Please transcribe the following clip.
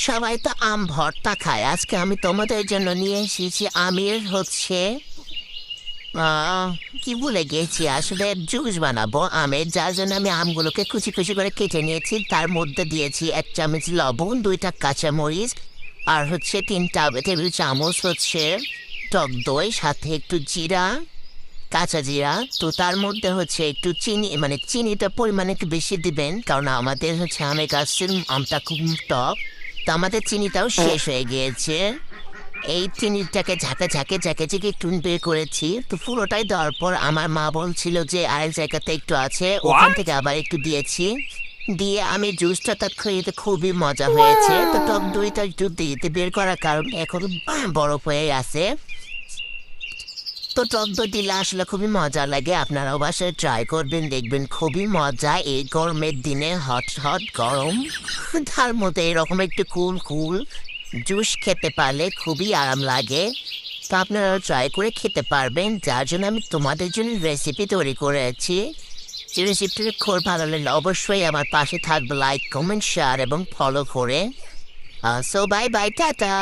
সবাই তো আম ভর্তা খায়, আজকে আমি তোমাদের জন্য নিয়ে এসেছি আমের আহ, কি ভুলে গেছি, আসলে জুস বানাবো আমের, যার জন্য আমি আমগুলোকে কুচি কুচি করে কেটে নিয়েছি। তার মধ্যে দিয়েছি 1 চামচ লবণ, 2টা কাঁচামরিচ, আর 3 টেবিল চামচ টক দই, সাথে একটু জিরা, কাঁচা জিরা। তো তার মধ্যে একটু চিনি, মানে চিনিটা পরিমাণ একটু বেশি দিবেন, কারণ আমাদের আমের গাছের আমটা খুব টক। তো আমাদের চিনিটাও শেষ হয়ে গিয়েছে। এই চিনিটাকে ঝাঁকে ঝাঁকে ঝাঁকে ঝাঁকে একটু বের করেছি। তো পুরোটাই দেওয়ার পর আমার মা বলছিল যে আরেক জায়গাতে একটু আছে, ওখান What? থেকে আবার একটু দিয়েছি। দিয়ে আমি জুসটা তার খেতে খুবই মজা হয়েছে। তো টক দইটা একটু দিতে বের করার কারণে এখন বরফ হয়ে আছে। তো টক দই দিলে আসলে খুবই মজা লাগে, আপনারাও বাসায় ট্রাই করবেন, দেখবেন খুবই মজা। এই গরমের দিনে হট হট গরম, তার মধ্যে এরকম একটু কুল কুল জুস খেতে পারলে খুবই আরাম লাগে। তো আপনারাও ট্রাই করে খেতে পারবেন, যার জন্য আমি তোমাদের জন্য রেসিপি তৈরি করেছি। যে রেসিপিটা খুব ভালো লাগলে অবশ্যই আমার পাশে থাকবে, লাইক কমেন্ট শেয়ার এবং ফলো করে। So bye bye, tata.